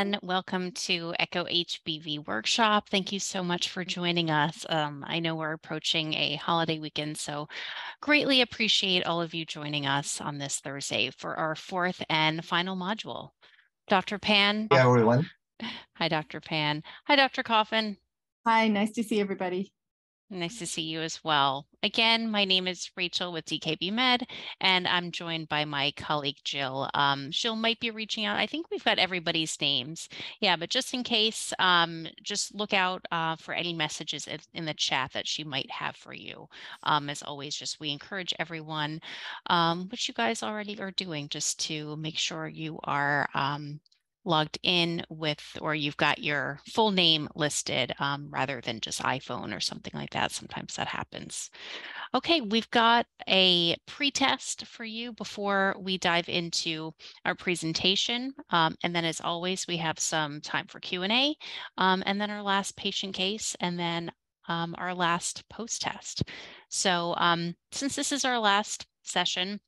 everyone. Welcome to Echo HBV Workshop. Thank you so much for joining us. I know we're approaching a holiday weekend, so greatly appreciate all of you joining us on this Thursday for our fourth and final module. Dr. Pan. Hey, everyone. Hi, Dr. Pan. Hi, Dr. Coffin. Hi, nice to see everybody. Nice to see you as well. Again, my name is Rachel with DKBMed, and I'm joined by my colleague, Jill. Jill might be reaching out. I think we've got everybody's names. Yeah, but just in case, just look out for any messages in the chat that she might have for you. As always, we encourage everyone, which you guys already are doing, just to make sure you are logged in with, or you've got your full name listed rather than just iPhone or something like that. Sometimes that happens. Okay, we've got a pre-test for you before we dive into our presentation. And then as always, we have some time for Q&A, and then our last patient case, and then our last post-test. So since this is our last session,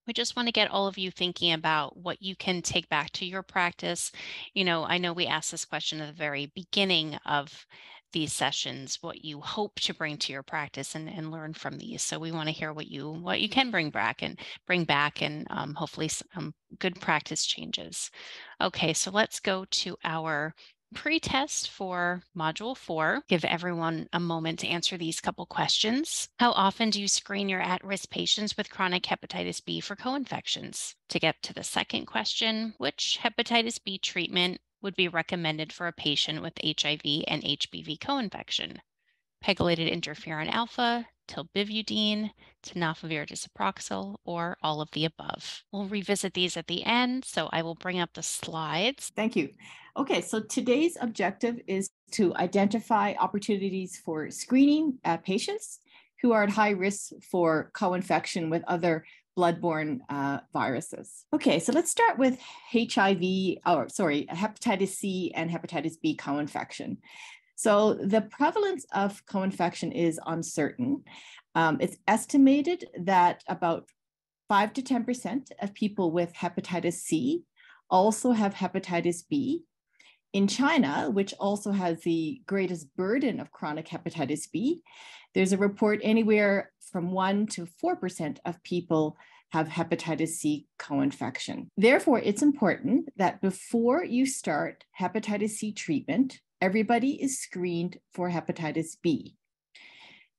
we just want to get all of you thinking about what you can take back to your practice. You know, I know we asked this question at the very beginning of these sessions, what you hope to bring to your practice and learn from these. So we want to hear what you can bring back and hopefully some good practice changes. Okay, so let's go to our pre-test for Module 4. Give everyone a moment to answer these couple questions. How often do you screen your at-risk patients with chronic hepatitis B for co-infections? To get to the second question, which hepatitis B treatment would be recommended for a patient with HIV and HBV co-infection? Pegylated interferon alpha, tilbivudine, tenofovir disoproxil, or all of the above. We'll revisit these at the end, so I will bring up the slides. Thank you. Okay, so today's objective is to identify opportunities for screening patients who are at high risk for co-infection with other bloodborne viruses. Okay, so let's start with hepatitis C and hepatitis B co-infection. So the prevalence of co-infection is uncertain. It's estimated that about 5 to 10% of people with hepatitis C also have hepatitis B. In China, which also has the greatest burden of chronic hepatitis B, there's a report anywhere from 1 to 4% of people have hepatitis C co-infection. Therefore, it's important that before you start hepatitis C treatment, everybody is screened for hepatitis B.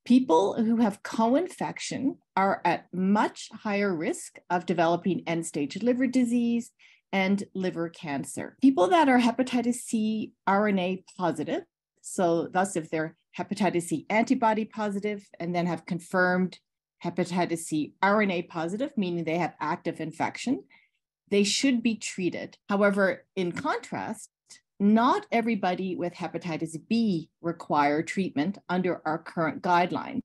People who have co-infection are at much higher risk of developing end-stage liver disease and liver cancer. People that are hepatitis C RNA positive, so thus if they're hepatitis C antibody positive and then have confirmed hepatitis C RNA positive, meaning they have active infection, they should be treated. However, in contrast, not everybody with hepatitis B require treatment under our current guidelines.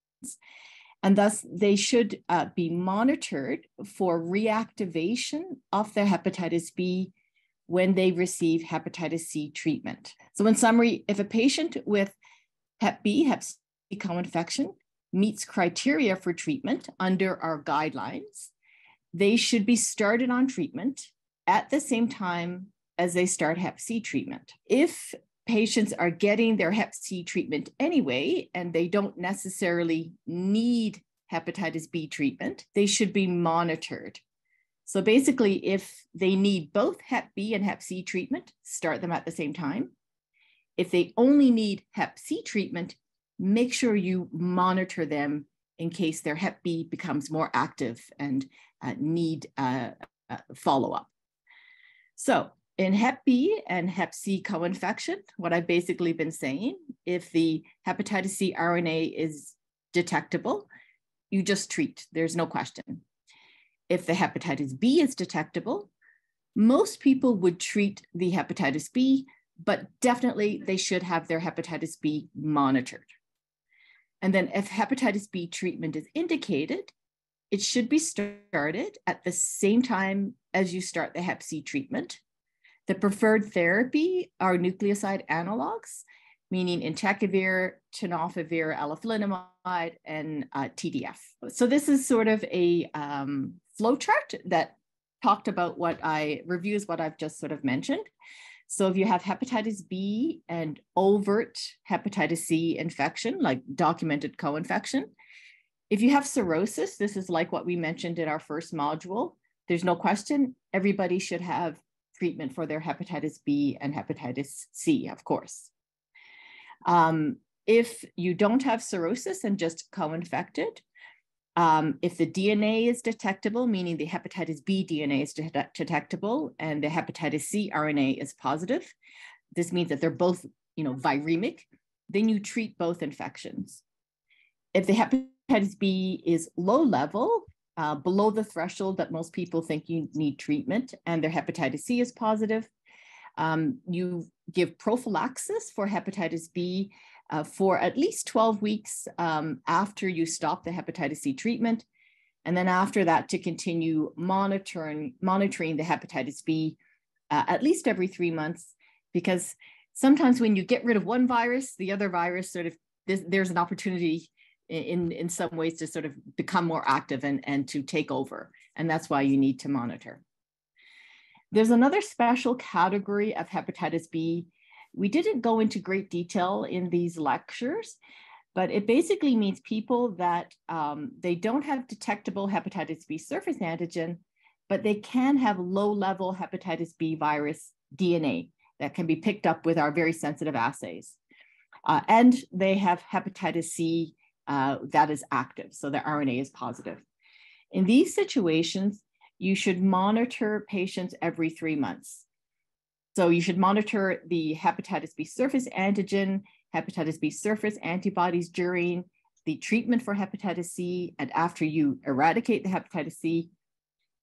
And thus, they should be monitored for reactivation of their hepatitis B when they receive hepatitis C treatment. So in summary, if a patient with Hep B, Hep C co-infection meets criteria for treatment under our guidelines, they should be started on treatment at the same time as they start Hep C treatment. If patients are getting their Hep C treatment anyway, and they don't necessarily need hepatitis B treatment, they should be monitored. So basically, if they need both Hep B and Hep C treatment, start them at the same time. If they only need Hep C treatment, make sure you monitor them in case their Hep B becomes more active and need follow-up. So in Hep B and Hep C co-infection, what I've basically been saying, if the hepatitis C RNA is detectable, you just treat, there's no question. If the hepatitis B is detectable, most people would treat the hepatitis B, but definitely they should have their hepatitis B monitored. And then if hepatitis B treatment is indicated, it should be started at the same time as you start the Hep C treatment. The preferred therapy are nucleoside analogs, meaning entecavir, tenofovir, alaflunomide, and TDF. So this is sort of a flow chart that talked about reviews what I've just sort of mentioned. So if you have hepatitis B and overt hepatitis C infection, like documented co-infection, if you have cirrhosis, this is like what we mentioned in our first module. There's no question, everybody should have treatment for their hepatitis B and hepatitis C, of course. If you don't have cirrhosis and just co-infected, if the DNA is detectable, meaning the hepatitis B DNA is detectable and the hepatitis C RNA is positive, this means that they're both, viremic, then you treat both infections. If the hepatitis B is low level, below the threshold that most people think you need treatment, and their hepatitis C is positive, you give prophylaxis for hepatitis B for at least 12 weeks after you stop the hepatitis C treatment. And then after that, to continue monitoring the hepatitis B at least every 3 months, because sometimes when you get rid of one virus, the other virus there's an opportunity in some ways to sort of become more active and to take over. And that's why you need to monitor. There's another special category of hepatitis B. We didn't go into great detail in these lectures, but it basically means people that they don't have detectable hepatitis B surface antigen, but they can have low-level hepatitis B virus DNA that can be picked up with our very sensitive assays. And they have hepatitis C that is active, so their RNA is positive. In these situations, you should monitor patients every 3 months. So you should monitor the hepatitis B surface antigen, hepatitis B surface antibodies during the treatment for hepatitis C and after you eradicate the hepatitis C.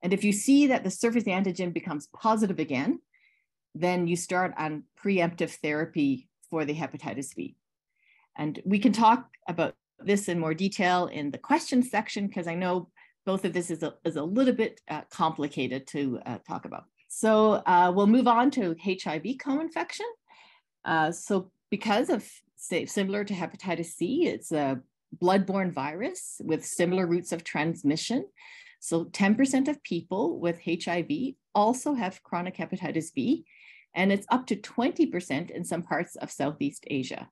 And if you see that the surface antigen becomes positive again, then you start on preemptive therapy for the hepatitis B. And we can talk about this in more detail in the question section, because I know both of this is a little bit complicated to talk about. So we'll move on to HIV co-infection. So because of, similar to hepatitis C, it's a bloodborne virus with similar routes of transmission. So 10% of people with HIV also have chronic hepatitis B, and it's up to 20% in some parts of Southeast Asia.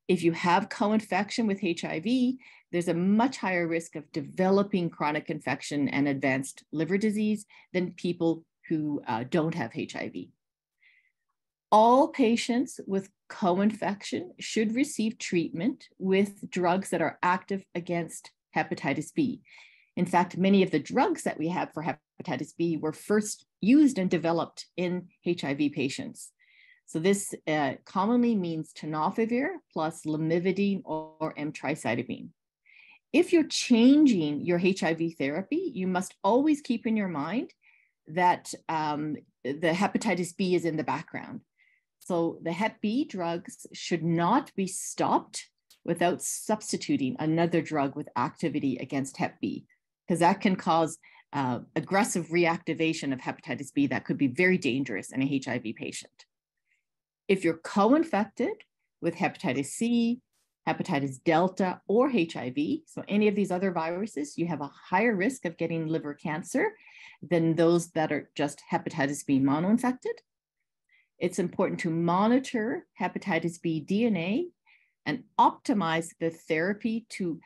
If you have co-infection with HIV, there's a much higher risk of developing chronic infection and advanced liver disease than people who don't have HIV. All patients with co-infection should receive treatment with drugs that are active against hepatitis B. In fact, many of the drugs that we have for hepatitis B were first used and developed in HIV patients. So this commonly means tenofovir plus lamivudine or emtricitabine. If you're changing your HIV therapy, you must always keep in your mind that the hepatitis B is in the background. So the Hep B drugs should not be stopped without substituting another drug with activity against Hep B, because that can cause aggressive reactivation of hepatitis B that could be very dangerous in a HIV patient. If you're co-infected with hepatitis C, hepatitis Delta, or HIV, so any of these other viruses, you have a higher risk of getting liver cancer than those that are just hepatitis B monoinfected. It's important to monitor hepatitis B DNA and optimize the therapy to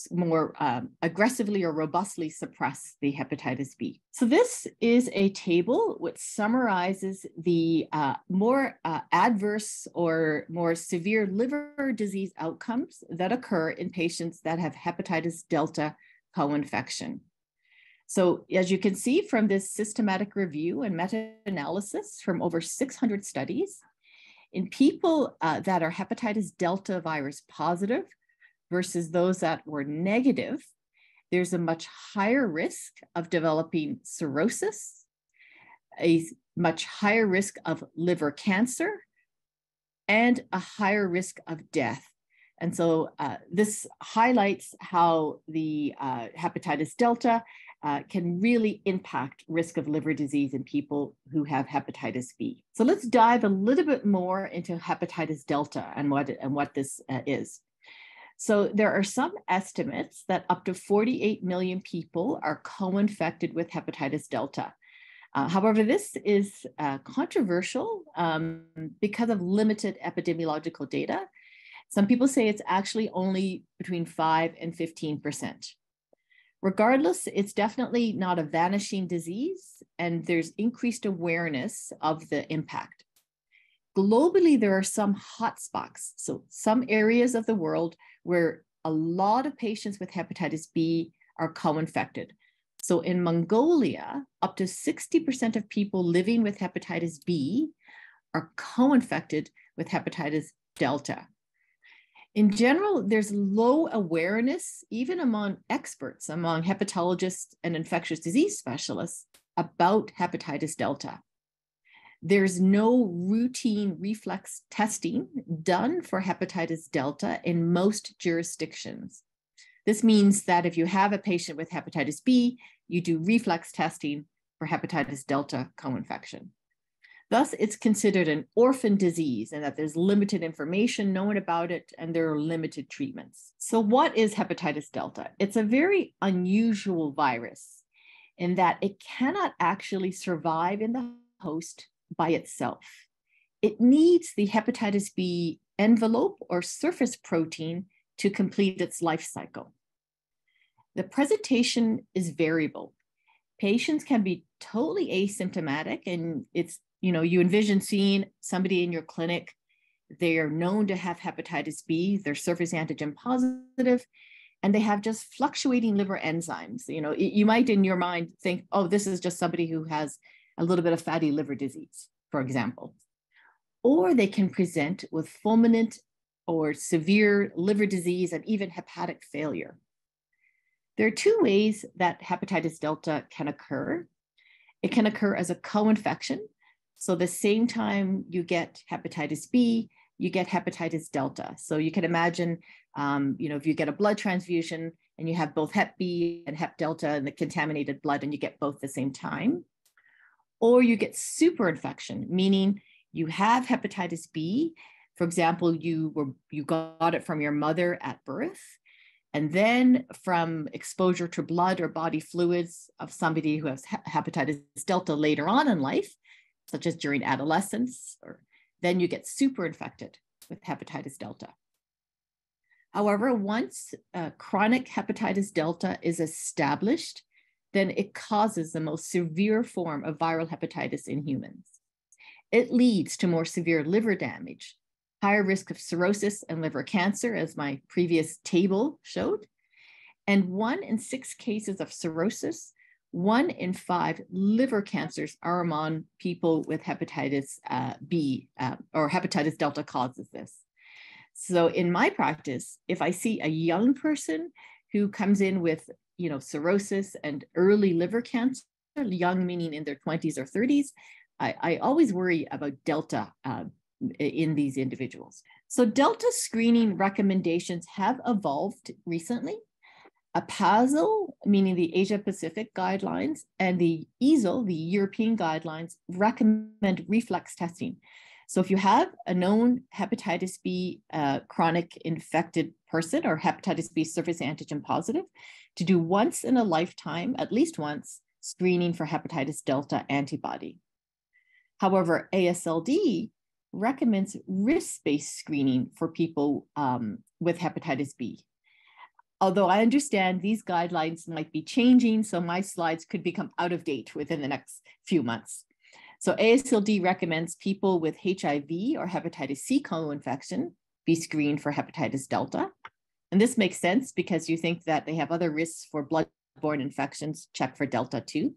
more aggressively or robustly suppress the hepatitis B. So this is a table which summarizes the more adverse or more severe liver disease outcomes that occur in patients that have hepatitis Delta co-infection. So as you can see from this systematic review and meta-analysis from over 600 studies, in people that are hepatitis Delta virus positive versus those that were negative, there's a much higher risk of developing cirrhosis, a much higher risk of liver cancer, and a higher risk of death. And so this highlights how the hepatitis Delta can really impact risk of liver disease in people who have hepatitis B. So let's dive a little bit more into hepatitis Delta and what this is. So there are some estimates that up to 48 million people are co-infected with hepatitis Delta. However, this is controversial because of limited epidemiological data. Some people say it's actually only between 5 and 15%. Regardless, it's definitely not a vanishing disease, and there's increased awareness of the impact. Globally, there are some hotspots, so some areas of the world where a lot of patients with hepatitis B are co-infected. So in Mongolia, up to 60% of people living with hepatitis B are co-infected with hepatitis delta. In general, there's low awareness, even among experts, among hepatologists and infectious disease specialists, about hepatitis delta. There's no routine reflex testing done for hepatitis delta in most jurisdictions. This means that if you have a patient with hepatitis B, you do reflex testing for hepatitis delta co-infection. Thus, it's considered an orphan disease and that there's limited information known about it and there are limited treatments. So what is hepatitis delta? It's a very unusual virus in that it cannot actually survive in the host by itself. It needs the hepatitis B envelope or surface protein to complete its life cycle. The presentation is variable. Patients can be totally asymptomatic, and it's, you envision seeing somebody in your clinic, they are known to have hepatitis B, they're surface antigen positive, and they have just fluctuating liver enzymes. You might in your mind think, oh, this is just somebody who has a little bit of fatty liver disease, for example. Or they can present with fulminant or severe liver disease and even hepatic failure. There are two ways that hepatitis delta can occur. It can occur as a co-infection. So the same time you get hepatitis B, you get hepatitis delta. So you can imagine, if you get a blood transfusion and you have both hep B and hep delta in the contaminated blood and you get both at the same time. Or you get superinfection, meaning you have hepatitis B. For example, you got it from your mother at birth. And then from exposure to blood or body fluids of somebody who has hepatitis delta later on in life, such as during adolescence, or then you get superinfected with hepatitis delta. However, once chronic hepatitis delta is established, then it causes the most severe form of viral hepatitis in humans. It leads to more severe liver damage, higher risk of cirrhosis and liver cancer, as my previous table showed. And 1 in 6 cases of cirrhosis, 1 in 5 liver cancers are among people with hepatitis B or hepatitis delta causes this. So in my practice, if I see a young person who comes in with cirrhosis and early liver cancer, young meaning in their 20s or 30s, I always worry about delta in these individuals. So delta screening recommendations have evolved recently. APASL, meaning the Asia Pacific guidelines, and the EASL, the European guidelines, recommend reflex testing. So if you have a known hepatitis B chronic infected person or hepatitis B surface antigen positive, to do once in a lifetime, at least once, screening for hepatitis delta antibody. However, AASLD recommends risk-based screening for people with hepatitis B. Although I understand these guidelines might be changing, so my slides could become out of date within the next few months. So AASLD recommends people with HIV or hepatitis C co-infection be screened for hepatitis delta. And this makes sense because you think that they have other risks for blood-borne infections, check for delta too.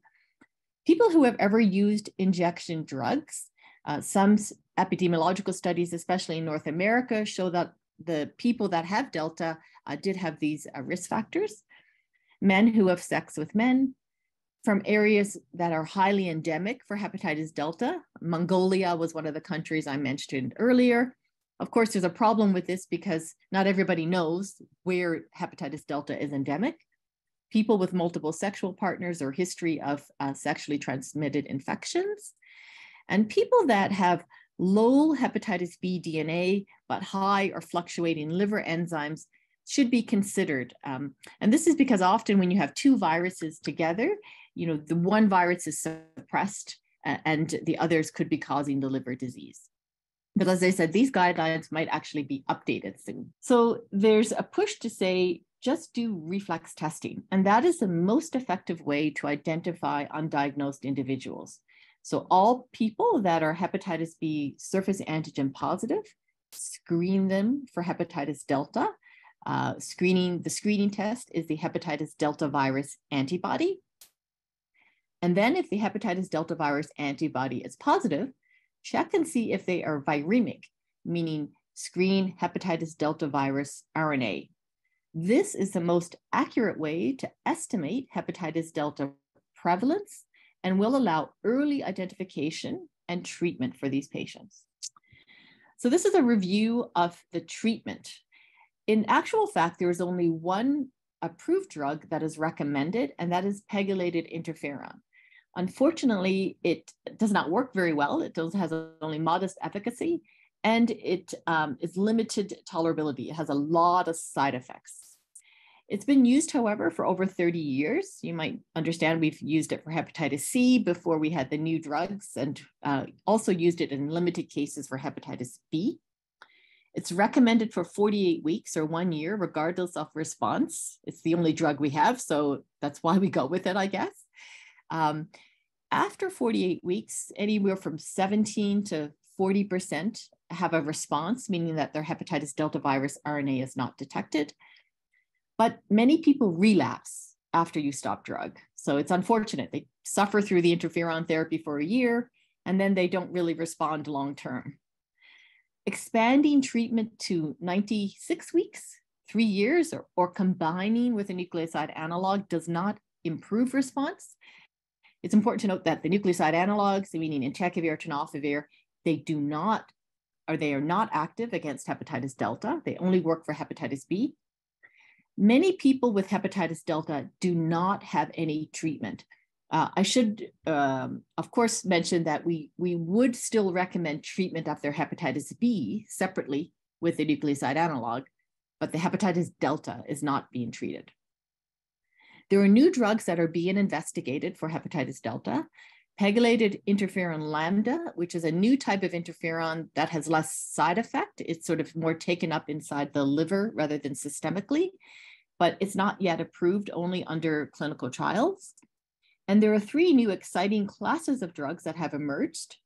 People who have ever used injection drugs, some epidemiological studies, especially in North America, show that the people that have delta did have these risk factors. Men who have sex with men, from areas that are highly endemic for hepatitis delta. Mongolia was one of the countries I mentioned earlier. Of course, there's a problem with this because not everybody knows where hepatitis delta is endemic. People with multiple sexual partners or history of sexually transmitted infections, and people that have low hepatitis B DNA, but high or fluctuating liver enzymes, should be considered. And this is because often when you have two viruses together, the one virus is suppressed and the others could be causing the liver disease. But as I said, these guidelines might actually be updated soon. So there's a push to say, just do reflex testing. And that is the most effective way to identify undiagnosed individuals. So all people that are hepatitis B surface antigen positive, screen them for hepatitis delta. The screening test is the hepatitis delta virus antibody. And then if the hepatitis delta virus antibody is positive, check and see if they are viremic, meaning screen hepatitis delta virus RNA. This is the most accurate way to estimate hepatitis delta prevalence and will allow early identification and treatment for these patients. So this is a review of the treatment. In actual fact, there is only one approved drug that is recommended, and that is pegylated interferon. Unfortunately, it does not work very well. It has only modest efficacy, and it is limited tolerability. It has a lot of side effects. It's been used, however, for over 30 years. You might understand we've used it for hepatitis C before we had the new drugs, and also used it in limited cases for hepatitis B. It's recommended for 48 weeks or 1 year, regardless of response. It's the only drug we have, so that's why we go with it, I guess. After 48 weeks, anywhere from 17 to 40% have a response, meaning that their hepatitis delta virus RNA is not detected. But many people relapse after you stop drug. So it's unfortunate. They suffer through the interferon therapy for a year, and then they don't really respond long-term. Expanding treatment to 96 weeks, 3 years, or combining with a nucleoside analog does not improve response. It's important to note that the nucleoside analogs, meaning entecavir, tenofovir, they are not active against hepatitis delta. They only work for hepatitis B. Many people with hepatitis delta do not have any treatment. I should, of course, mention that we would still recommend treatment of their hepatitis B separately with the nucleoside analog, but the hepatitis delta is not being treated. There are new drugs that are being investigated for hepatitis delta. Pegylated interferon lambda, which is a new type of interferon that has less side effect. It's sort of more taken up inside the liver rather than systemically, but it's not yet approved, only under clinical trials. And there are 3 new exciting classes of drugs that have emerged.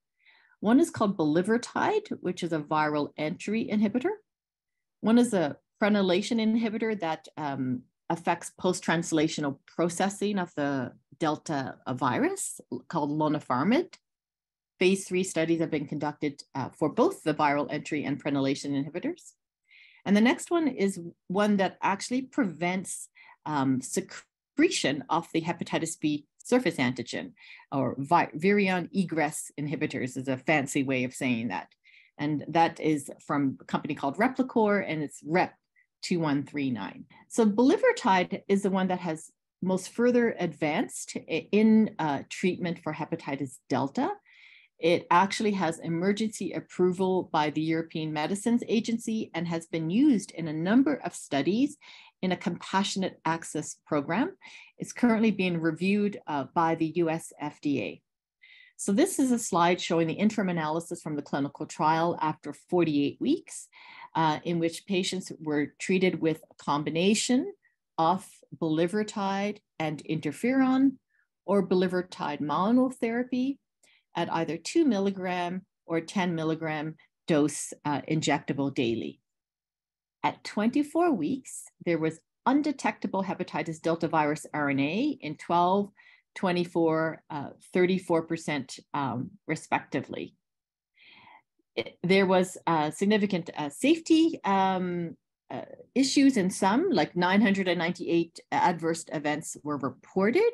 One is called bulevirtide, which is a viral entry inhibitor. One is a prenylation inhibitor that affects post-translational processing of the delta virus, called lonafarmid. Phase 3 studies have been conducted for both the viral entry and prenylation inhibitors. And the next one is one that actually prevents secretion of the hepatitis B surface antigen, or virion egress inhibitors is a fancy way of saying that. And that is from a company called Replicore, and it's REP 2139. So bulevirtide is the one that has most further advanced in treatment for hepatitis delta. It actually has emergency approval by the European Medicines Agency and has been used in a number of studies in a compassionate access program. It's currently being reviewed by the US FDA. So this is a slide showing the interim analysis from the clinical trial after 48 weeks, in which patients were treated with a combination of bulevirtide and interferon, or bulevirtide monotherapy at either 2 milligram or 10 milligram dose injectable daily. At 24 weeks, there was undetectable hepatitis delta virus RNA in 12, 24, 34% respectively. There was significant safety issues in some, like 998 adverse events were reported,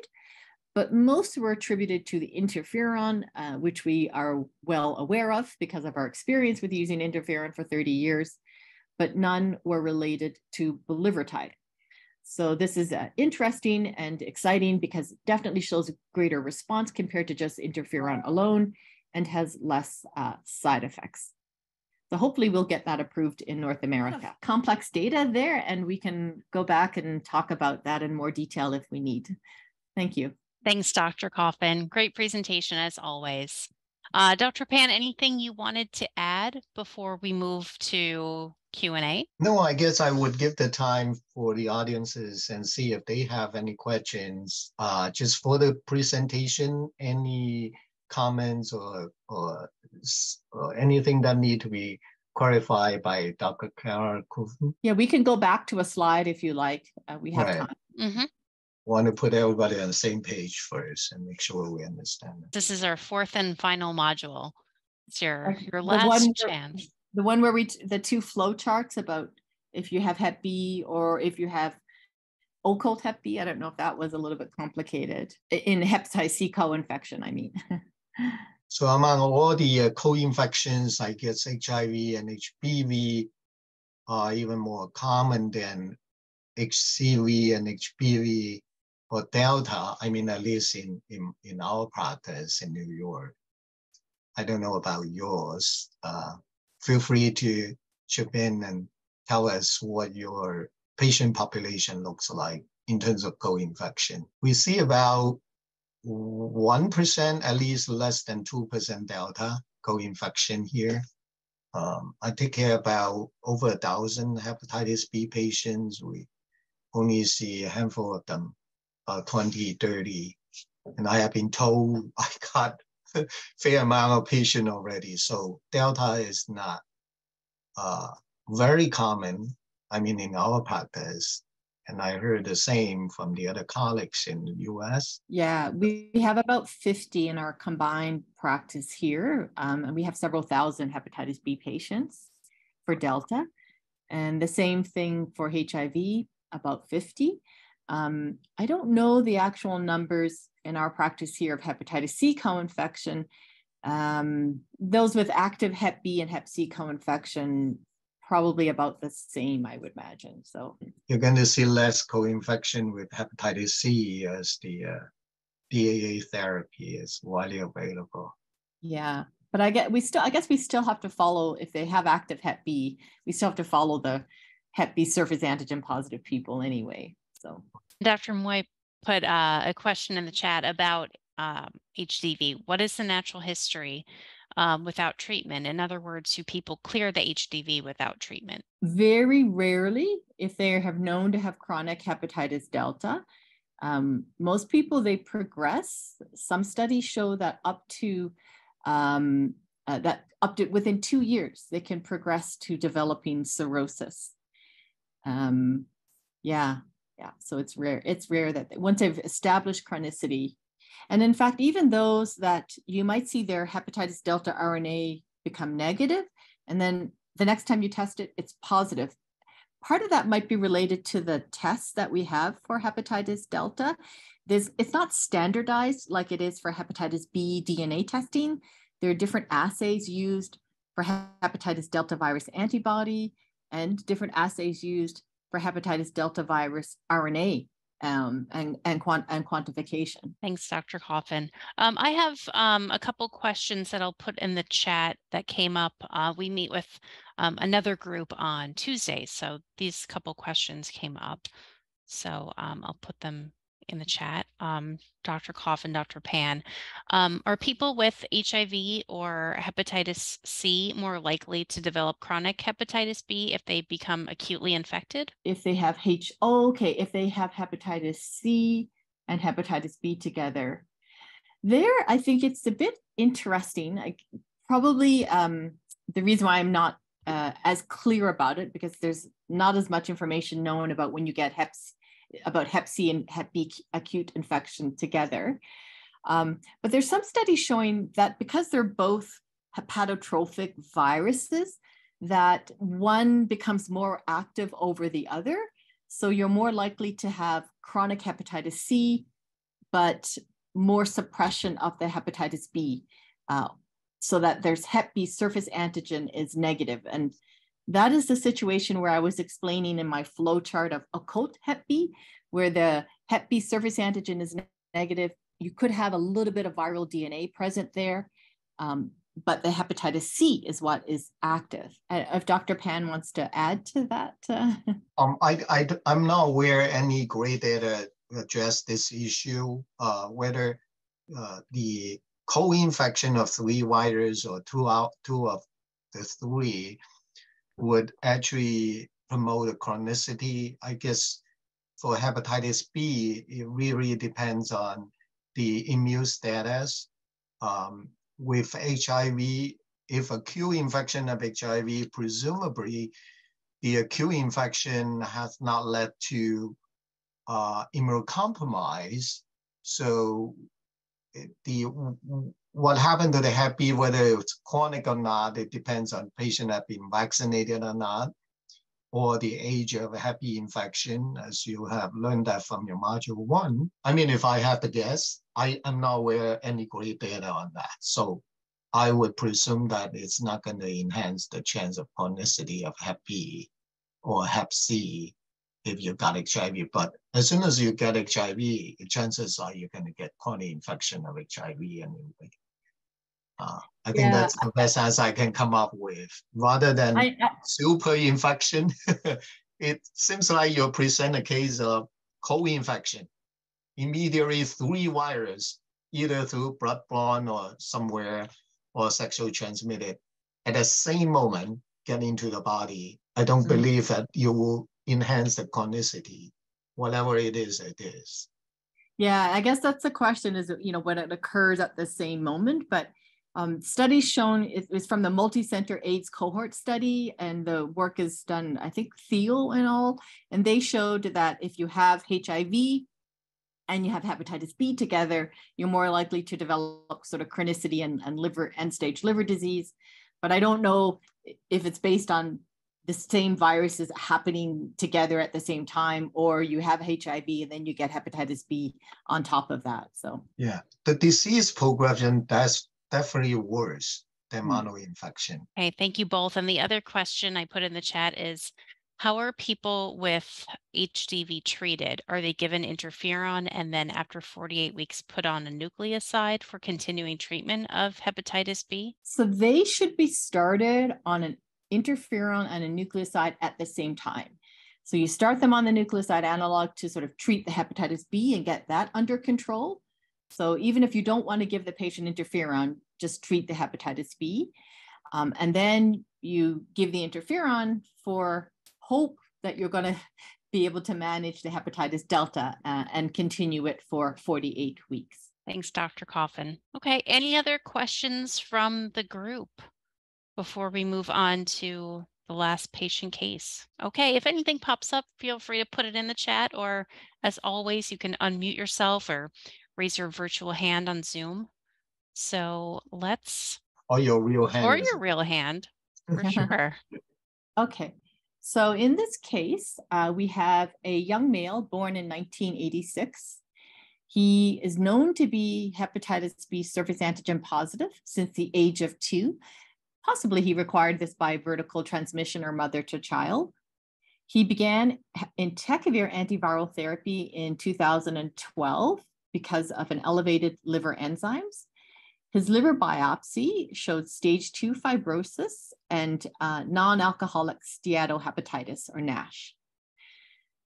but most were attributed to the interferon, which we are well aware of because of our experience with using interferon for 30 years, but none were related to bulevirtide. So this is interesting and exciting because it definitely shows a greater response compared to just interferon alone and has less side effects. So hopefully we'll get that approved in North America. Complex data there, and we can go back and talk about that in more detail if we need. Thank you. Thanks, Dr. Coffin. Great presentation as always. Dr. Pan, anything you wanted to add before we move to Q&A? No, I guess I would give the time for the audiences and see if they have any questions. Just for the presentation, any comments or anything that need to be clarified by Dr. Kara Kufen? Yeah, we can go back to a slide if you like. We have Right. time. Mm-hmm. Want to put everybody on the same page first and make sure we understand it. This is our fourth and final module. It's your last chance. The one where the two flow charts about if you have Hep B or if you have occult Hep B. I don't know if that was a little bit complicated. In hepatitis C co-infection, I mean. So among all the co-infections, I guess HIV and HBV are even more common than HCV and HBV or Delta. I mean, at least in our practice in New York. I don't know about yours. Feel free to chip in and tell us what your patient population looks like in terms of co-infection. We see about 1%, at least less than 2% Delta co-infection here. I take care about over 1,000 hepatitis B patients. We only see a handful of them, 20, 30. And I have been told I got a fair amount of patients already. So Delta is not very common, I mean, in our practice. And I heard the same from the other colleagues in the US. Yeah, we have about 50 in our combined practice here. And we have several thousand hepatitis B patients for Delta. And the same thing for HIV, about 50. I don't know the actual numbers in our practice here of hepatitis C co-infection. Those with active Hep B and Hep C co-infection, probably about the same, I would imagine. So you're going to see less co-infection with hepatitis C as the DAA therapy is widely available. Yeah, but I guess we still have to follow, if they have active Hep B, we still have to follow the Hep B surface antigen positive people anyway. So Dr. Moy put a question in the chat about HDV. What is the natural history without treatment? In other words, do people clear the HDV without treatment? Very rarely, if they have known to have chronic hepatitis delta. Most people, they progress. Some studies show that up to within 2 years, they can progress to developing cirrhosis. Yeah, so it's rare. It's rare that once they've established chronicity, and in fact, even those that you might see their hepatitis delta RNA become negative, and then the next time you test it, it's positive. Part of that might be related to the tests that we have for hepatitis delta. It's not standardized like it is for hepatitis B DNA testing. There are different assays used for hepatitis delta virus antibody and different assays used for hepatitis delta virus RNA and quantification. Thanks, Dr. Coffin. I have a couple questions that I'll put in the chat that came up. We meet with another group on Tuesday, so these couple questions came up. So I'll put them in the chat. Dr. Coffin, Dr. Pan, are people with HIV or hepatitis C more likely to develop chronic hepatitis B if they become acutely infected? If they have if they have hepatitis C and hepatitis B together, there, I think it's a bit interesting. Probably the reason why I'm not as clear about it, because there's not as much information known about when you get Hep C and Hep B acute infection together. But there's some studies showing that because they're both hepatotrophic viruses, that one becomes more active over the other. So you're more likely to have chronic hepatitis C, but more suppression of the hepatitis B, so that there's Hep B surface antigen is negative. And that is the situation where I was explaining in my flow chart of occult Hep B, where the Hep B surface antigen is negative. You could have a little bit of viral DNA present there, but the hepatitis C is what is active. If Dr. Pan wants to add to that. I'm not aware any great data address this issue, whether the co-infection of 3 virus or two of the 3 would actually promote a chronicity. I guess for hepatitis B, it really depends on the immune status. With HIV, if acute infection of HIV, presumably the acute infection has not led to immunocompromise. So what happened to the Hep B, whether it's chronic or not, it depends on patient have been vaccinated or not, or the age of Hep B infection, as you have learned that from your module 1. I mean, if I have to guess, I am not aware any great data on that. So I would presume that it's not going to enhance the chance of chronicity of Hep B or Hep C if you got HIV. But as soon as you get HIV, the chances are you're going to get chronic infection of HIV anyway. I think that's the best answer I can come up with. Rather than super infection, it seems like you present a case of co-infection. Immediately 3 viruses, either through bloodborne or somewhere, or sexually transmitted, at the same moment get into the body. I don't believe that you will enhance the chronicity. Whatever it is, it is. Yeah, I guess that's the question is, when it occurs at the same moment, but studies shown, it was from the multi-center AIDS cohort study, and the work is done, I think, Thiel and all, and they showed that if you have HIV and you have hepatitis B together, you're more likely to develop sort of chronicity and liver end-stage liver disease. But I don't know if it's based on the same viruses happening together at the same time, or you have HIV and then you get hepatitis B on top of that. So yeah, the disease progression, that's definitely worse than monoinfection. Okay, thank you both. And the other question I put in the chat is, how are people with HDV treated? Are they given interferon and then after 48 weeks put on a nucleoside for continuing treatment of hepatitis B? So they should be started on an interferon and a nucleoside at the same time. So you start them on the nucleoside analog to sort of treat the hepatitis B and get that under control. So even if you don't want to give the patient interferon, just treat the hepatitis B. And then you give the interferon for hope that you're going to be able to manage the hepatitis delta and continue it for 48 weeks. Thanks, Dr. Coffin. Okay, any other questions from the group before we move on to the last patient case? Okay, if anything pops up, feel free to put it in the chat, or as always, you can unmute yourself or raise your virtual hand on Zoom. So let's... Or your real hand. Or your real hand, for sure. Okay, so in this case, we have a young male born in 1986. He is known to be hepatitis B surface antigen positive since the age of 2. Possibly he acquired this by vertical transmission or mother to child. He began entecavir antiviral therapy in 2012 because of an elevated liver enzymes. His liver biopsy showed stage 2 fibrosis and non-alcoholic steatohepatitis, or NASH.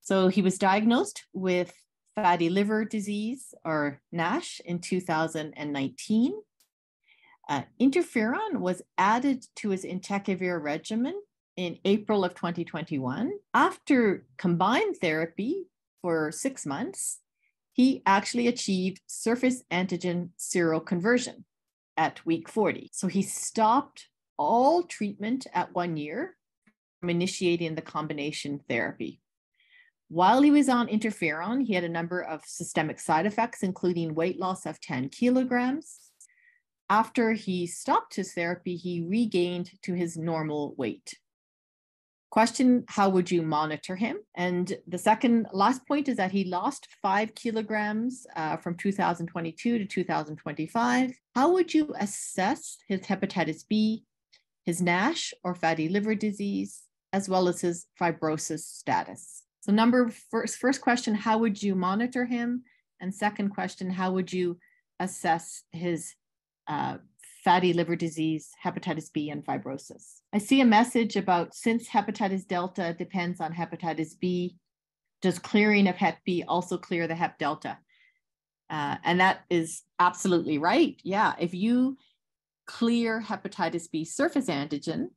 So he was diagnosed with fatty liver disease, or NASH, in 2019. Interferon was added to his entecavir regimen in April of 2021. After combined therapy for 6 months, he actually achieved surface antigen seroconversion at week 40. So he stopped all treatment at 1 year from initiating the combination therapy. While he was on interferon, he had a number of systemic side effects, including weight loss of 10 kilograms. After he stopped his therapy, he regained to his normal weight. Question, how would you monitor him? And the last point is that he lost 5 kilograms from 2022 to 2025. How would you assess his hepatitis B, his NASH or fatty liver disease, as well as his fibrosis status? So first question, how would you monitor him? And second question, how would you assess his fatty liver disease, hepatitis B, and fibrosis. I see a message about since hepatitis delta depends on hepatitis B, does clearing of Hep B also clear the Hep delta? And that is absolutely right. Yeah, if you clear hepatitis B surface antigen,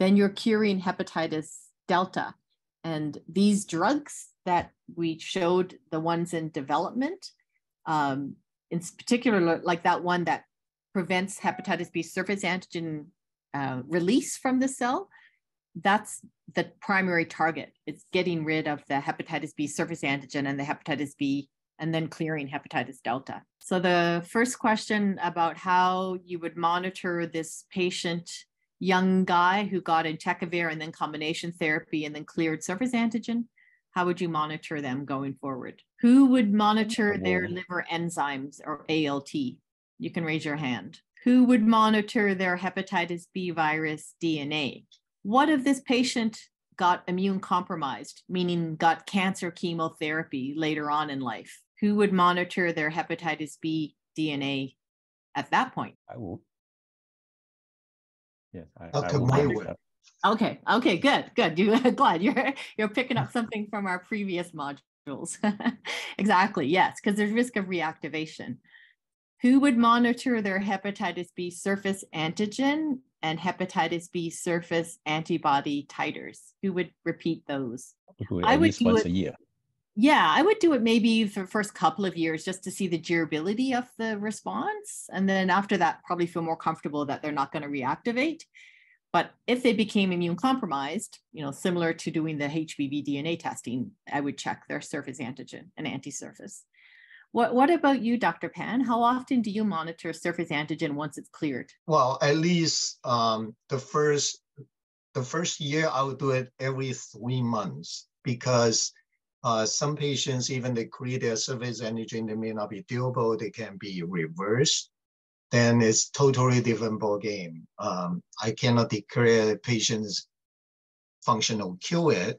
then you're curing hepatitis delta. And these drugs that we showed, the ones in development, in particular, like that one that prevents hepatitis B surface antigen release from the cell, that's the primary target. It's getting rid of the hepatitis B surface antigen and the hepatitis B, and then clearing hepatitis delta. So the first question about how you would monitor this patient, young guy who got entecavir and then combination therapy and then cleared surface antigen, how would you monitor them going forward? Who would monitor their liver enzymes or ALT? You can raise your hand. Who would monitor their hepatitis B virus DNA? What if this patient got immune compromised, meaning got cancer chemotherapy later on in life? Who would monitor their hepatitis B DNA at that point? I will. Yes, I Dr. will Maywood. that. Okay, good. Glad you're picking up something from our previous modules. Exactly, yes, because there's risk of reactivation. Who would monitor their hepatitis B surface antigen and hepatitis B surface antibody titers? Who would repeat those? Do it at least once a year. Yeah, I would do it maybe for the first couple of years just to see the durability of the response. And then after that, probably feel more comfortable that they're not going to reactivate. But if they became immune compromised, similar to doing the HBV DNA testing, I would check their surface antigen and anti-surface. What about you, Dr. Pan? How often do you monitor surface antigen once it's cleared? Well, at least the first year I would do it every 3 months, because some patients, even they clear their surface antigen, they may not be durable, they can be reversed. Then it's totally different ball game. I cannot declare patients functional cure,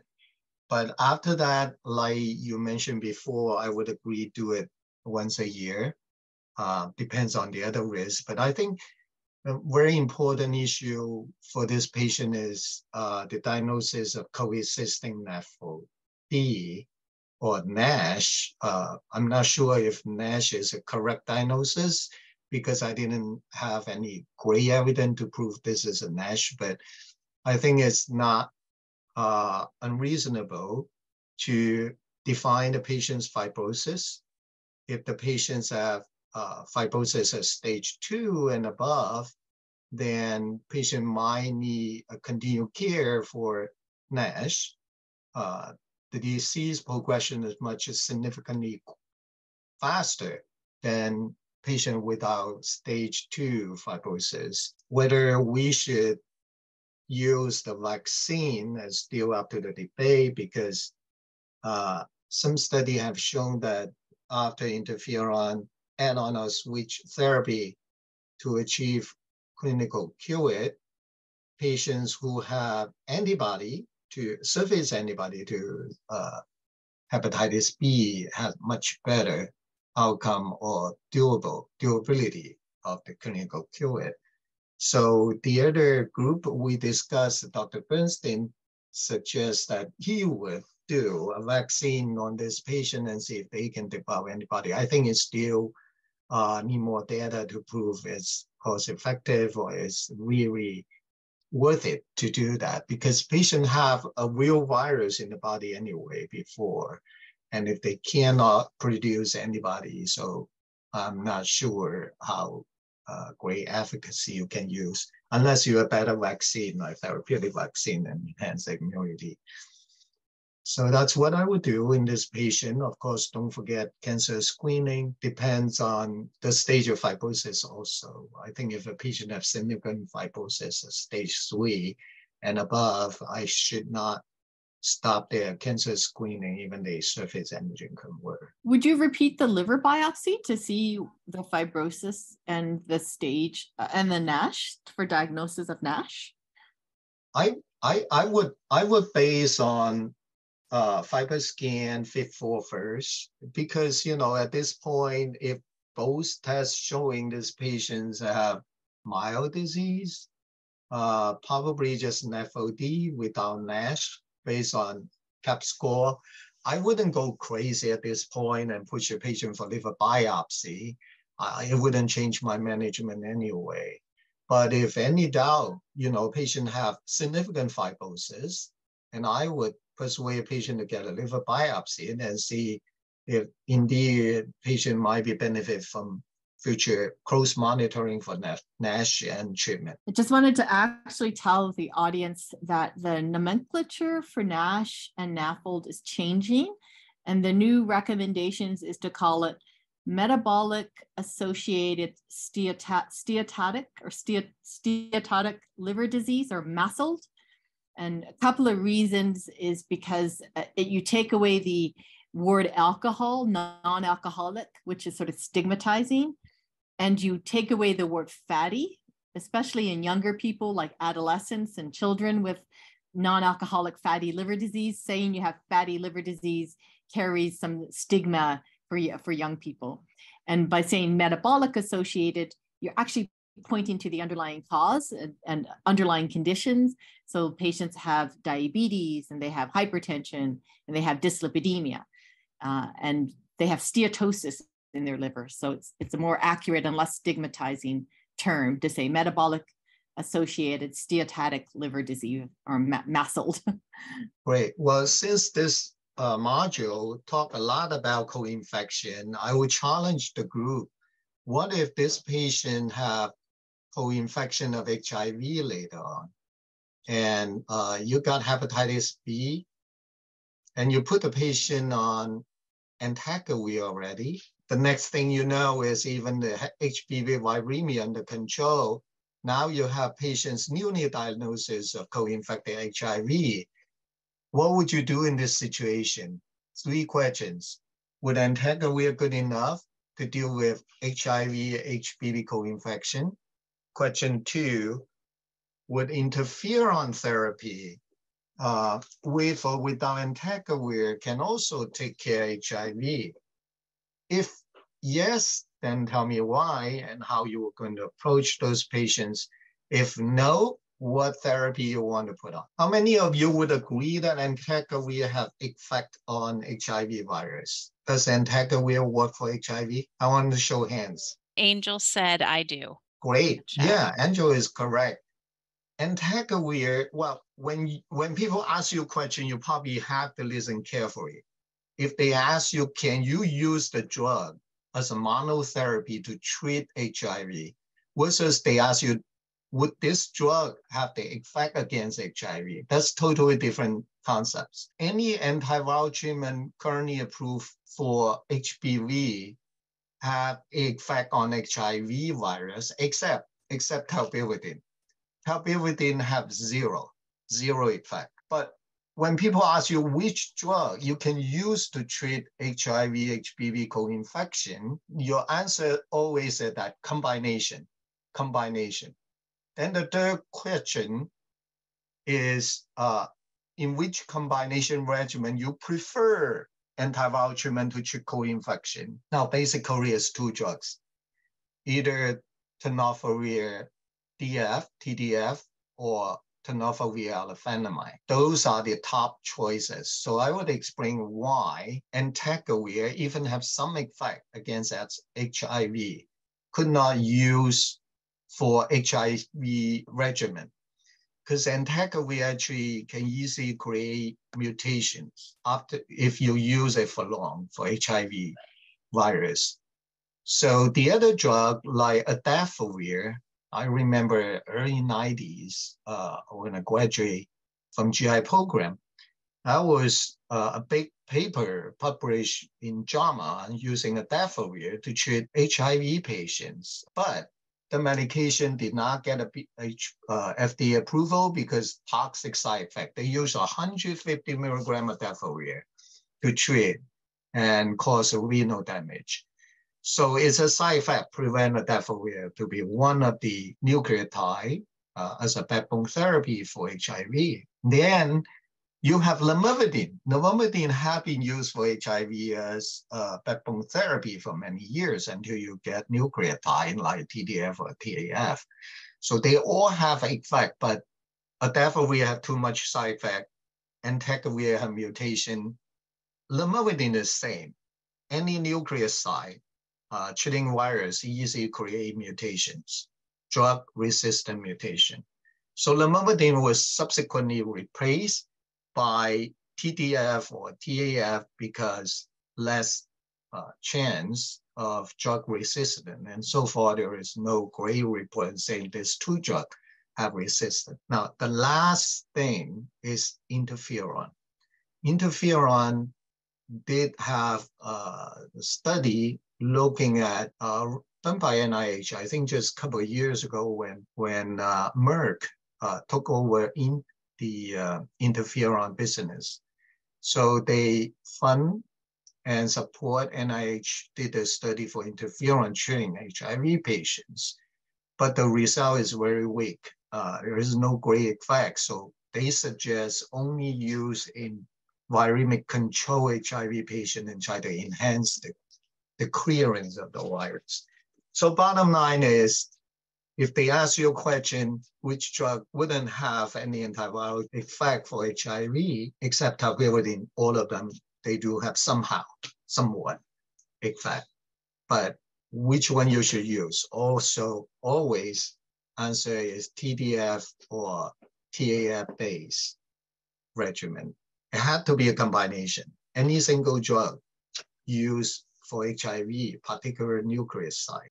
but after that, like you mentioned before, I would agree do it once a year. Depends on the other risk, but I think a very important issue for this patient is the diagnosis of coexisting nephropathy or NASH. I'm not sure if NASH is a correct diagnosis, because I didn't have any great evidence to prove this is a NASH, but I think it's not unreasonable to define the patient's fibrosis. If the patients have fibrosis at stage 2 and above, then patient might need a continued care for NASH. The disease progression is much significantly faster than patient without stage 2 fibrosis. Whether we should use the vaccine is still up to the debate, because some studies have shown that after interferon add-on or switch therapy to achieve clinical cure, patients who have surface antibody to hepatitis B have much better outcome or durability of the clinical cure. So the other group we discussed, Dr. Bernstein suggests that he would do a vaccine on this patient and see if they can develop antibody. I think it's still need more data to prove it's cost effective or it's really worth it to do that, because patients have a real virus in the body anyway before, and if they cannot produce antibody, so I'm not sure how great efficacy you can use unless you have a better vaccine, like therapeutic vaccine, and enhance immunity. So that's what I would do in this patient. Of course, don't forget cancer screening depends on the stage of fibrosis also. I think if a patient has significant fibrosis at stage 3 and above, I should not stop their cancer screening, even the surface antigen converter. Would you repeat the liver biopsy to see the fibrosis and the stage and the NASH for diagnosis of NASH? I would base on FibroScan FIT4 first, because at this point, if both tests showing these patients have mild disease, probably just an FOD without NASH based on CAP score. I wouldn't go crazy at this point and push a patient for liver biopsy. It wouldn't change my management anyway. But if any doubt, patient have significant fibrosis, and I would persuade a patient to get a liver biopsy and then see if indeed patient might be benefit from future close monitoring for NASH and treatment. I just wanted to actually tell the audience that the nomenclature for NASH and NAFLD is changing, and the new recommendations is to call it metabolic associated steatotic liver disease, or MASLD. And a couple of reasons is because you take away the word alcohol, non-alcoholic, which is sort of stigmatizing, and you take away the word fatty, especially in younger people like adolescents and children with non-alcoholic fatty liver disease. Saying you have fatty liver disease carries some stigma for young people. And by saying metabolic associated, you're actually pointing to the underlying cause and underlying conditions. So patients have diabetes, and they have hypertension, and they have dyslipidemia, and they have steatosis in their liver. So it's a more accurate and less stigmatizing term to say metabolic associated steatotic liver disease, or MASLD. Great. Well, since this module talk a lot about co-infection, I would challenge the group. What if this patient have co-infection of HIV later on, and you got hepatitis B, and you put the patient on entecavir already? The next thing you know is even the HBV viremia under control. Now you have patients newly diagnosed of co-infected HIV. What would you do in this situation? 3 questions. Would entecavir good enough to deal with HIV, HBV co-infection? Question 2, would interferon therapy with or without entecavir can also take care of HIV? If yes, then tell me why and how you are going to approach those patients. If no, what therapy you want to put on. How many of you would agree that entecavir have effect on HIV virus? Does entecavir work for HIV? I want to show hands. Angel said, I do. Great. Yeah, Angel is correct. Entecavir, well, when people ask you a question, you probably have to listen carefully. If they ask you, can you use the drug as a monotherapy to treat HIV, versus they ask you, would this drug have the effect against HIV? That's totally different concepts. Any antiviral treatment currently approved for HBV have effect on HIV virus, except talpividin. Talpividin have zero effect. But when people ask you which drug you can use to treat HIV, HBV co-infection, your answer always is that combination. Then the third question is, in which combination regimen you prefer antiviral treatment to treat co-infection? Now, basically, it's 2 drugs, either tenofovir DF, TDF, or tenofovir alafenamide. Those are the top choices. So I would explain why entecavir even have some effect against HIV, could not use for HIV regimen, because entecavir actually can easily create mutations if you use it for long for HIV virus. So the other drug like adafovir, I remember early 90s when I graduated from GI program, that was a big paper published in JAMA using adafovir to treat HIV patients. But the medication did not get a FDA approval because toxic side effect. They use 150 milligram adafovir to treat and cause renal damage. So it's a side effect prevent adafovir to be one of the nucleotide as a backbone therapy for HIV. Then You have lamivudine. Lamivudine have been used for HIV as backbone therapy for many years until you get nucleotide like TDF or TAF. So they all have effect, but adafovir have too much side effect, entecavir have mutation. Lamivudine is same. Any nucleoside treating virus easily create mutations, drug-resistant mutation. So lamivudine was subsequently replaced by TDF or TAF because less chance of drug resistance. And so far, there is no great report saying these two drugs have resistance. Now, the last thing is interferon. Interferon did have a study looking at, done by NIH, I think just a couple of years ago when Merck took over in the interferon business. So they fund and support NIH did a study for interferon treating HIV patients, but the result is very weak. There is no great effect. So they suggest only use in viremic control HIV patient and try to enhance the clearance of the virus. So bottom line is, if they ask you a question, which drug wouldn't have any antiviral effect for HIV, except tavirudine, all of them, they do have somewhat effect. But which one you should use? Also, always answer is TDF or TAF-based regimen. It had to be a combination. Any single drug used for HIV, particular nucleoside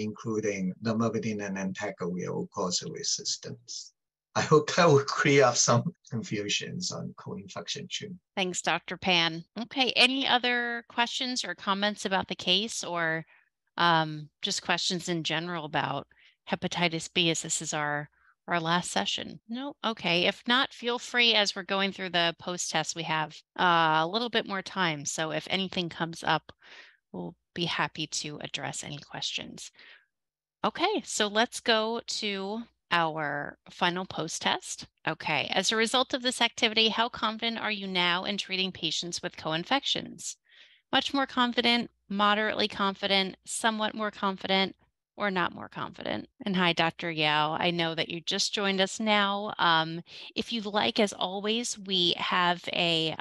including lamivudine and entecavir will cause resistance. I hope that will clear up some confusions on co-infection treatment. Thanks, Dr. Pan. Okay, any other questions or comments about the case, or just questions in general about hepatitis B, as this is our last session? No? Okay. If not, feel free, as we're going through the post-test, we have a little bit more time. So if anything comes up, we'll be happy to address any questions. Okay, so let's go to our final post-test. Okay, as a result of this activity, how confident are you now in treating patients with co-infections? Much more confident, moderately confident, somewhat more confident, or not more confident? And hi, Dr. Yao. I know that you just joined us now. If you'd like, as always, we have a,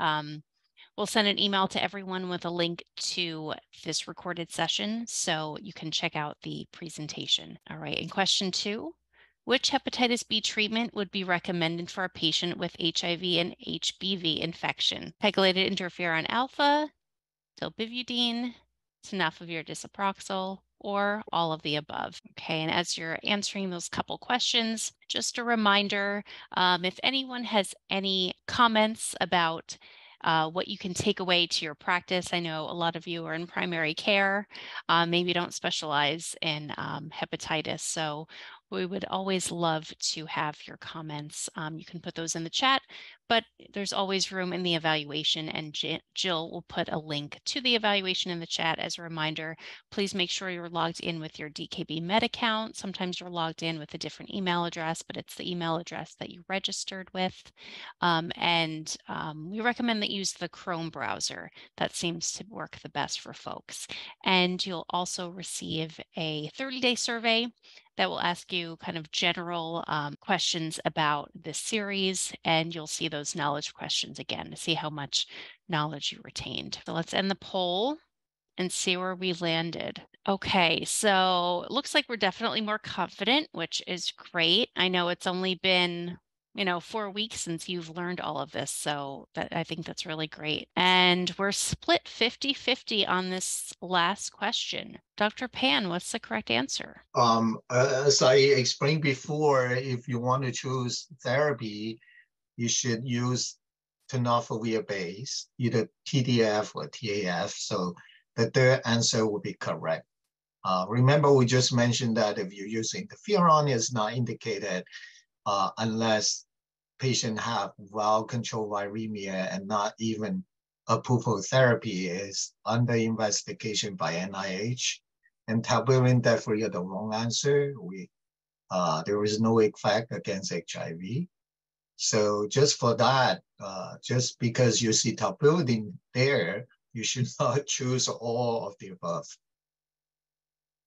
we'll send an email to everyone with a link to this recorded session so you can check out the presentation. All right, and question 2, which hepatitis B treatment would be recommended for a patient with HIV and HBV infection? Pegylated interferon alpha, dilbivudine, tenofovir disoproxil, or all of the above. Okay, and as you're answering those couple questions, just a reminder, if anyone has any comments about what you can take away to your practice. I know a lot of you are in primary care, maybe don't specialize in hepatitis. So we would always love to have your comments. You can put those in the chat, but there's always room in the evaluation, and Jill will put a link to the evaluation in the chat. As a reminder, please make sure you're logged in with your DKBMed account. Sometimes you're logged in with a different email address, but it's the email address that you registered with. We recommend that you use the Chrome browser. That seems to work the best for folks. And you'll also receive a 30-day survey that will ask you kind of general questions about this series, and you'll see those knowledge questions again to see how much knowledge you retained. So let's end the poll and see where we landed. Okay, so it looks like we're definitely more confident, which is great. I know it's only been 4 weeks since you've learned all of this. So I think that's really great. And we're split 50-50 on this last question. Dr. Pan, what's the correct answer? As I explained before, if you want to choose therapy, you should use tenofovir base, either TDF or TAF. So the third answer would be correct. Remember, we just mentioned that if you're using interferon, it's not indicated unless patient have well-controlled viremia and not even approved therapy is under investigation by NIH. And tavirudine definitely the wrong answer. There is no effect against HIV. So just for that, just because you see top building there, you should not choose all of the above.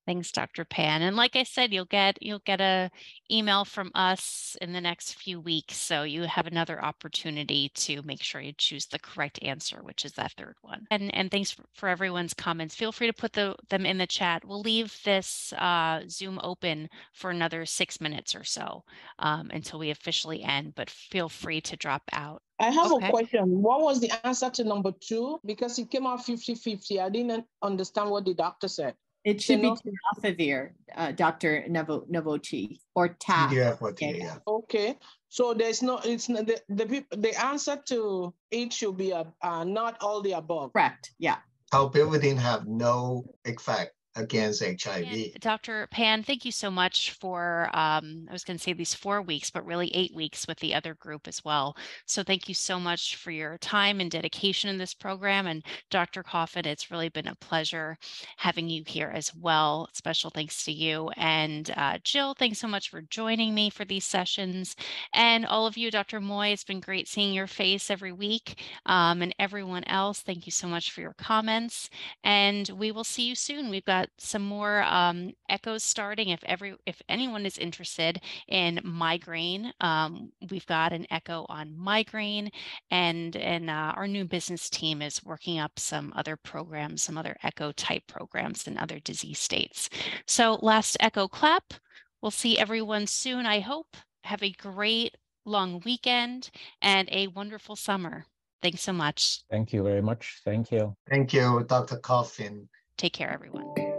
Thanks, Dr. Pan. And like I said, you'll get a email from us in the next few weeks. So you have another opportunity to make sure you choose the correct answer, which is that third one. And thanks for everyone's comments. Feel free to put them in the chat. We'll leave this Zoom open for another 6 minutes or so until we officially end, but feel free to drop out. I have a question. What was the answer to number 2? Because it came out 50-50. I didn't understand what the doctor said. It should be tenofovir, Dr. Novochi, or TAF. Yeah. Okay, so there's no. It's the answer to it should be not all the above. Correct. Yeah. Taubilidine have no effect against HIV. And Dr. Pan, thank you so much for, I was going to say these 4 weeks, but really 8 weeks with the other group as well. So thank you so much for your time and dedication in this program. And Dr. Coffin, it's really been a pleasure having you here as well. Special thanks to you. And Jill, thanks so much for joining me for these sessions. And all of you, Dr. Moy, it's been great seeing your face every week. And everyone else, thank you so much for your comments. And we will see you soon. We've got some more echoes starting. If anyone is interested in migraine, we've got an echo on migraine, and our new business team is working up some other programs, some other echo type programs in other disease states. So last echo clap. We'll see everyone soon, I hope. Have a great long weekend and a wonderful summer. Thanks so much. Thank you very much. Thank you. Thank you, Dr. Coffin. Take care, everyone.